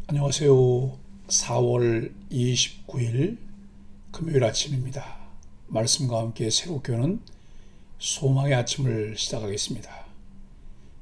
안녕하세요. 4월 29일 금요일 아침입니다. 말씀과 함께 새롭게 오는 소망의 아침을 시작하겠습니다.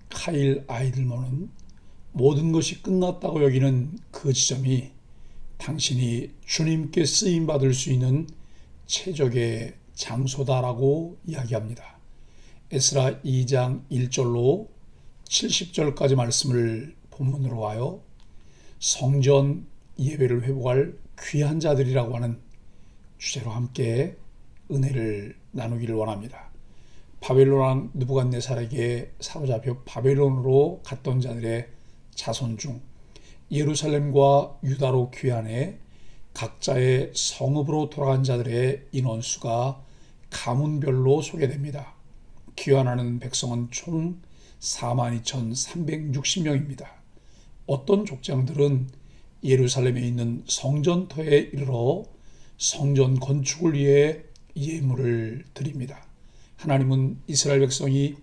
카일 아이들먼은 모든 것이 끝났다고 여기는 그 지점이 당신이 주님께 쓰임받을 수 있는 최적의 장소다라고 이야기합니다. 에스라 2장 1절로 70절까지 말씀을 본문으로 와요. 성전 예배를 회복할 귀한 자들이라고 하는 주제로 함께 은혜를 나누기를 원합니다. 바벨론 왕 느부갓네살에게 사로잡혀 바벨론으로 갔던 자들의 자손 중 예루살렘과 유다로 귀환해 각자의 성읍으로 돌아간 자들의 인원수가 가문별로 소개됩니다. 귀환하는 백성은 총 42,360명입니다. 어떤 족장들은 예루살렘에 있는 성전터에 이르러 성전 건축을 위해 예물을 드립니다. 하나님은 이스라엘 백성이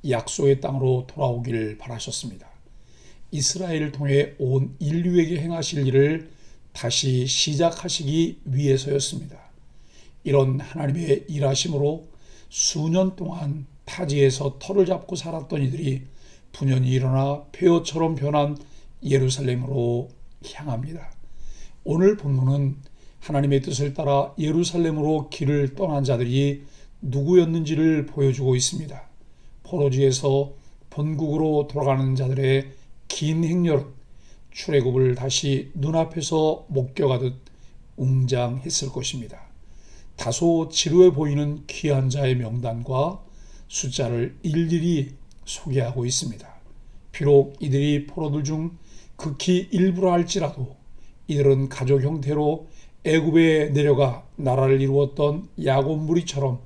약속의 땅으로 돌아오길 바라셨습니다. 이스라엘을 통해 온 인류에게 행하실 일을 다시 시작하시기 위해서였습니다. 이런 하나님의 일하심으로 수년 동안 타지에서 터를 잡고 살았던 이들이 분연히 일어나 폐허처럼 변한 예루살렘으로 향합니다. 오늘 본문은 하나님의 뜻을 따라 예루살렘으로 길을 떠난 자들이 누구였는지를 보여주고 있습니다. 포로지에서 본국으로 돌아가는 자들의 긴 행렬은 출애굽을 다시 눈앞에서 목격하듯 웅장했을 것입니다. 다소 지루해 보이는 귀한 자의 명단과 숫자를 일일이 소개하고 있습니다. 비록 이들이 포로들 중 극히 일부라 할지라도 이들은 가족 형태로 애굽에 내려가 나라를 이루었던 야곱 무리처럼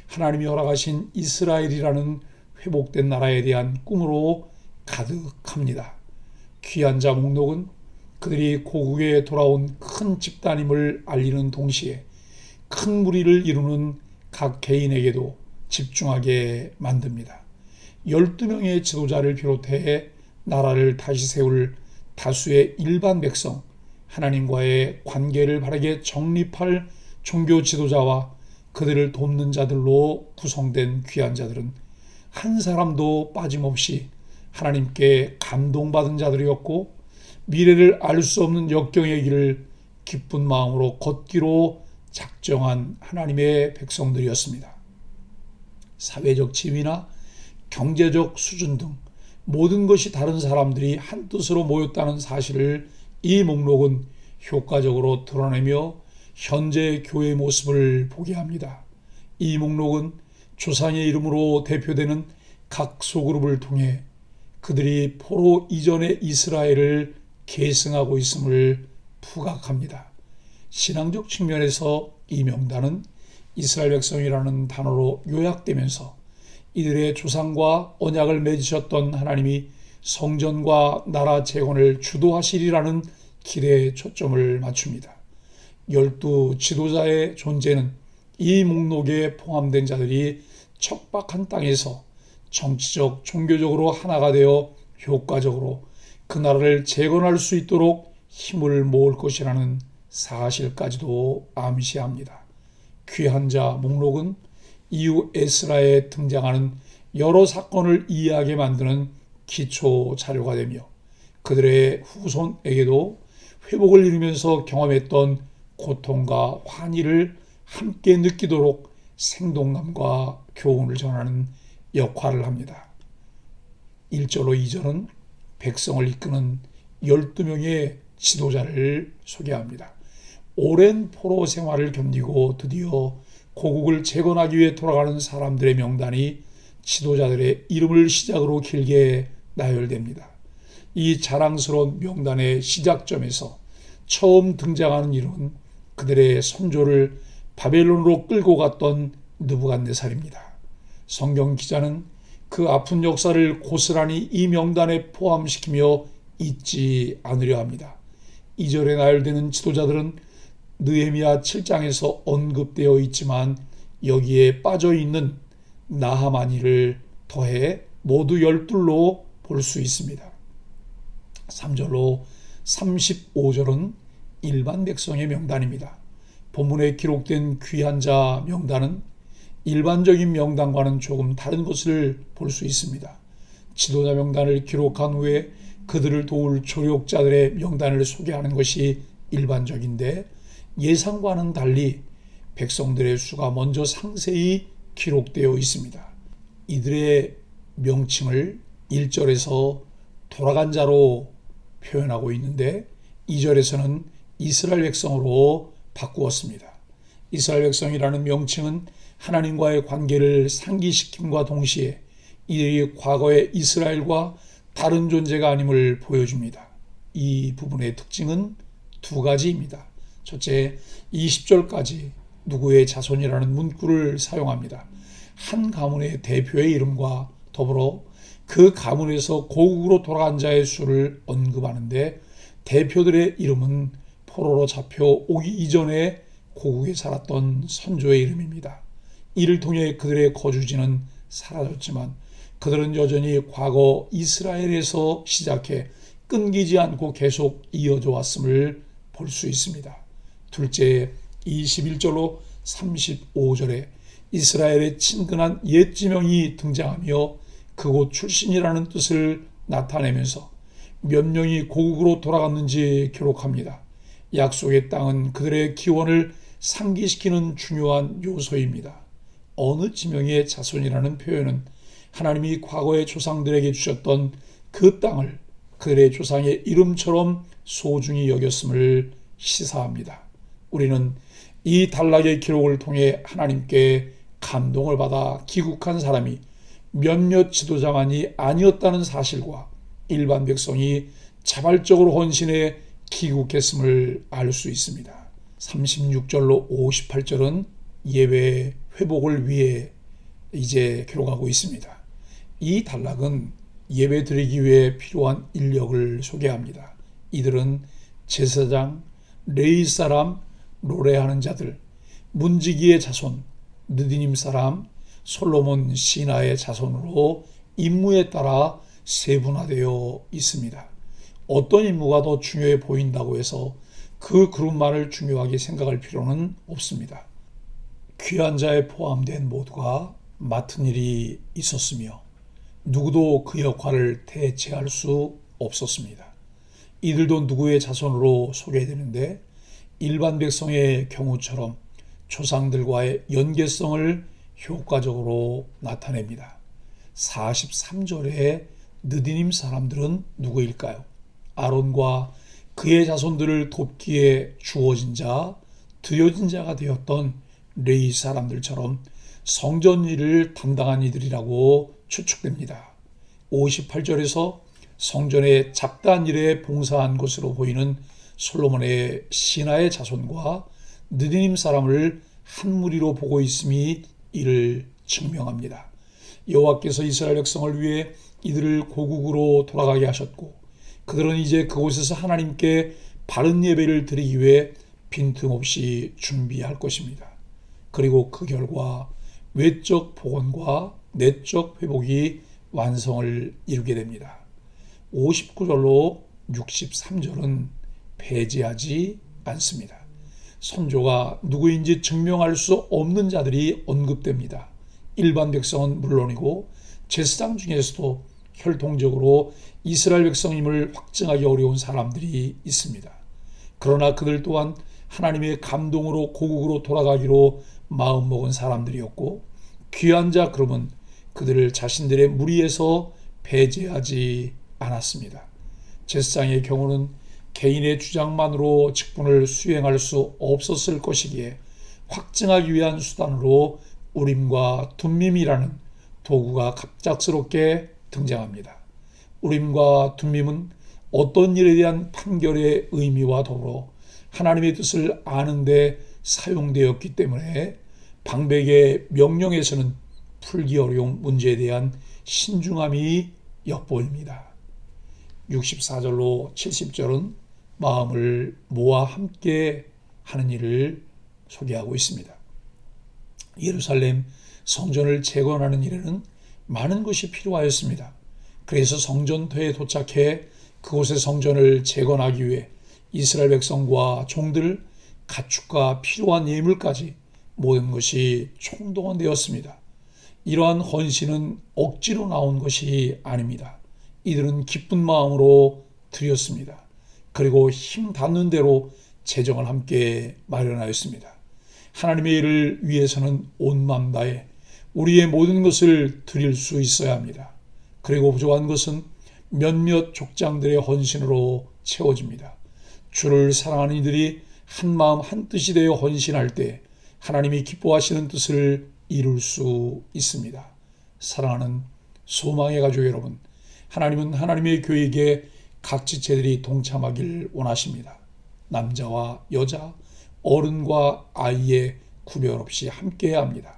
하나님이 허락하신 이스라엘이라는 회복된 나라에 대한 꿈으로 가득합니다. 귀한 자 목록은 그들이 고국에 돌아온 큰 집단임을 알리는 동시에 큰 무리를 이루는 각 개인에게도 집중하게 만듭니다. 12명의 지도자를 비롯해 나라를 다시 세울 다수의 일반 백성, 하나님과의 관계를 바르게 정립할 종교 지도자와 그들을 돕는 자들로 구성된 귀한 자들은 한 사람도 빠짐없이 하나님께 감동받은 자들이었고 미래를 알 수 없는 역경의 길을 기쁜 마음으로 걷기로 작정한 하나님의 백성들이었습니다. 사회적 지위나 경제적 수준 등 모든 것이 다른 사람들이 한뜻으로 모였다는 사실을 이 목록은 효과적으로 드러내며 현재 교회의 모습을 보게 합니다. 이 목록은 조상의 이름으로 대표되는 각 소그룹을 통해 그들이 포로 이전의 이스라엘을 계승하고 있음을 부각합니다. 신앙적 측면에서 이 명단은 이스라엘 백성이라는 단어로 요약되면서 이들의 조상과 언약을 맺으셨던 하나님이 성전과 나라 재건을 주도하시리라는 기대에 초점을 맞춥니다. 12 지도자의 존재는 이 목록에 포함된 자들이 척박한 땅에서 정치적, 종교적으로 하나가 되어 효과적으로 그 나라를 재건할 수 있도록 힘을 모을 것이라는 사실까지도 암시합니다. 귀한 자 목록은 이후 에스라에 등장하는 여러 사건을 이해하게 만드는 기초 자료가 되며 그들의 후손에게도 회복을 이루면서 경험했던 고통과 환희를 함께 느끼도록 생동감과 교훈을 전하는 역할을 합니다. 1절로 2절은 백성을 이끄는 12명의 지도자를 소개합니다. 오랜 포로 생활을 견디고 드디어 고국을 재건하기 위해 돌아가는 사람들의 명단이 지도자들의 이름을 시작으로 길게 나열됩니다. 이 자랑스러운 명단의 시작점에서 처음 등장하는 이름은 그들의 선조를 바벨론으로 끌고 갔던 느부갓네살입니다. 성경 기자는 그 아픈 역사를 고스란히 이 명단에 포함시키며 잊지 않으려 합니다. 2절에 나열되는 지도자들은 느헤미야 7장에서 언급되어 있지만 여기에 빠져있는 나하마니를 더해 모두 12로 볼 수 있습니다. 3절로 35절은 일반 백성의 명단입니다. 본문에 기록된 귀한 자 명단은 일반적인 명단과는 조금 다른 것을 볼 수 있습니다. 지도자 명단을 기록한 후에 그들을 도울 조력자들의 명단을 소개하는 것이 일반적인데, 예상과는 달리 백성들의 수가 먼저 상세히 기록되어 있습니다. 이들의 명칭을 1절에서 돌아간 자로 표현하고 있는데 2절에서는 이스라엘 백성으로 바꾸었습니다. 이스라엘 백성이라는 명칭은 하나님과의 관계를 상기시킴과 동시에 이들이 과거의 이스라엘과 다른 존재가 아님을 보여줍니다. 이 부분의 특징은 두 가지입니다. 첫째, 20절까지 누구의 자손이라는 문구를 사용합니다. 한 가문의 대표의 이름과 더불어 그 가문에서 고국으로 돌아간 자의 수를 언급하는데, 대표들의 이름은 포로로 잡혀오기 이전에 고국에 살았던 선조의 이름입니다. 이를 통해 그들의 거주지는 사라졌지만 그들은 여전히 과거 이스라엘에서 시작해 끊기지 않고 계속 이어져 왔음을 볼 수 있습니다. 둘째, 21절로 35절에 이스라엘의 친근한 옛 지명이 등장하며 그곳 출신이라는 뜻을 나타내면서 몇 명이 고국으로 돌아갔는지 기록합니다. 약속의 땅은 그들의 기원을 상기시키는 중요한 요소입니다. 어느 지명의 자손이라는 표현은 하나님이 과거의 조상들에게 주셨던 그 땅을 그들의 조상의 이름처럼 소중히 여겼음을 시사합니다. 우리는 이 단락의 기록을 통해 하나님께 감동을 받아 귀국한 사람이 몇몇 지도자만이 아니었다는 사실과 일반 백성이 자발적으로 헌신해 귀국했음을 알 수 있습니다. 36절로 58절은 예배 회복을 위해 이제 기록하고 있습니다. 이 단락은 예배 드리기 위해 필요한 인력을 소개합니다. 이들은 제사장, 레위 사람, 노래하는 자들, 문지기의 자손, 느디님 사람, 솔로몬 신하의 자손으로 임무에 따라 세분화되어 있습니다. 어떤 임무가 더 중요해 보인다고 해서 그 그룹만을 중요하게 생각할 필요는 없습니다. 귀한 자에 포함된 모두가 맡은 일이 있었으며 누구도 그 역할을 대체할 수 없었습니다. 이들도 누구의 자손으로 소개되는데 일반 백성의 경우처럼 조상들과의 연계성을 효과적으로 나타냅니다. 43절에 느디님 사람들은 누구일까요? 아론과 그의 자손들을 돕기에 주어진 자, 드려진 자가 되었던 레위 사람들처럼 성전 일을 담당한 이들이라고 추측됩니다. 58절에서 성전의 잡다한 일에 봉사한 것으로 보이는 솔로몬의 신하의 자손과 느디님 사람을 한 무리로 보고 있음이 이를 증명합니다. 여호와께서 이스라엘 백성을 위해 이들을 고국으로 돌아가게 하셨고 그들은 이제 그곳에서 하나님께 바른 예배를 드리기 위해 빈틈없이 준비할 것입니다. 그리고 그 결과 외적 복원과 내적 회복이 완성을 이루게 됩니다. 59절로 63절은 배제하지 않습니다. 선조가 누구인지 증명할 수 없는 자들이 언급됩니다. 일반 백성은 물론이고 제사장 중에서도 혈통적으로 이스라엘 백성임을 확증하기 어려운 사람들이 있습니다. 그러나 그들 또한 하나님의 감동으로 고국으로 돌아가기로 마음먹은 사람들이었고 귀한 자 그룹은 그들을 자신들의 무리에서 배제하지 않았습니다. 제사장의 경우는 개인의 주장만으로 직분을 수행할 수 없었을 것이기에 확증하기 위한 수단으로 우림과 둠밈이라는 도구가 갑작스럽게 등장합니다. 우림과 둠밈은 어떤 일에 대한 판결의 의미와 더불어 하나님의 뜻을 아는 데 사용되었기 때문에 방백의 명령에서는 풀기 어려운 문제에 대한 신중함이 엿보입니다. 64절로 70절은 마음을 모아 함께 하는 일을 소개하고 있습니다. 예루살렘 성전을 재건하는 일에는 많은 것이 필요하였습니다. 그래서 성전터에 도착해 그곳의 성전을 재건하기 위해 이스라엘 백성과 종들, 가축과 필요한 예물까지 모든 것이 총동원되었습니다. 이러한 헌신은 억지로 나온 것이 아닙니다. 이들은 기쁜 마음으로 드렸습니다. 그리고 힘 닿는 대로 재정을 함께 마련하였습니다. 하나님의 일을 위해서는 온 마음 다해 우리의 모든 것을 드릴 수 있어야 합니다. 그리고 부족한 것은 몇몇 족장들의 헌신으로 채워집니다. 주를 사랑하는 이들이 한 마음 한 뜻이 되어 헌신할 때 하나님이 기뻐하시는 뜻을 이룰 수 있습니다. 사랑하는 소망의 가족 여러분, 하나님은 하나님의 교회에 각 지체들이 동참하길 원하십니다. 남자와 여자, 어른과 아이의 구별 없이 함께해야 합니다.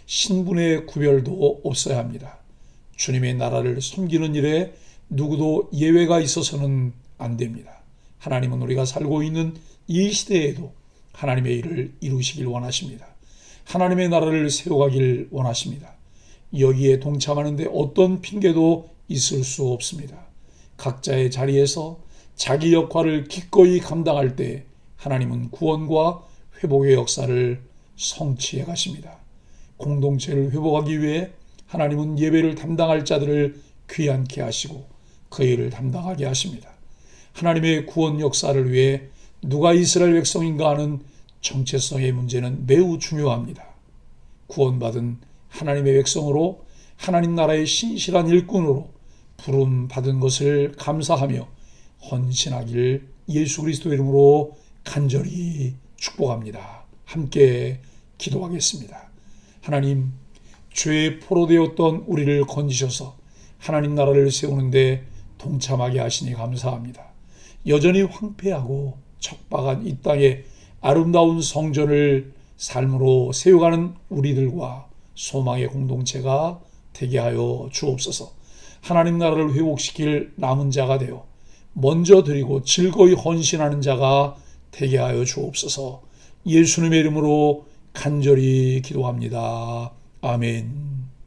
신분의 구별도 없어야 합니다. 주님의 나라를 섬기는 일에 누구도 예외가 있어서는 안 됩니다. 하나님은 우리가 살고 있는 이 시대에도 하나님의 일을 이루시길 원하십니다. 하나님의 나라를 세워가길 원하십니다. 여기에 동참하는데 어떤 핑계도 있을 수 없습니다. 각자의 자리에서 자기 역할을 기꺼이 감당할 때 하나님은 구원과 회복의 역사를 성취해 가십니다. 공동체를 회복하기 위해 하나님은 예배를 담당할 자들을 귀환케 하시고 그 일을 담당하게 하십니다. 하나님의 구원 역사를 위해 누가 이스라엘 백성인가 하는 정체성의 문제는 매우 중요합니다. 구원받은 하나님의 백성으로 하나님 나라의 신실한 일꾼으로 부름 받은 것을 감사하며 헌신하길 예수 그리스도 이름으로 간절히 축복합니다. 함께 기도하겠습니다. 하나님, 죄에 포로되었던 우리를 건지셔서 하나님 나라를 세우는데 동참하게 하시니 감사합니다. 여전히 황폐하고 척박한 이 땅에 아름다운 성전을 삶으로 세워가는 우리들과 소망의 공동체가 되게 하여 주옵소서. 하나님 나라를 회복시킬 남은 자가 되어 먼저 드리고 즐거이 헌신하는 자가 되게 하여 주옵소서. 예수님의 이름으로 간절히 기도합니다. 아멘.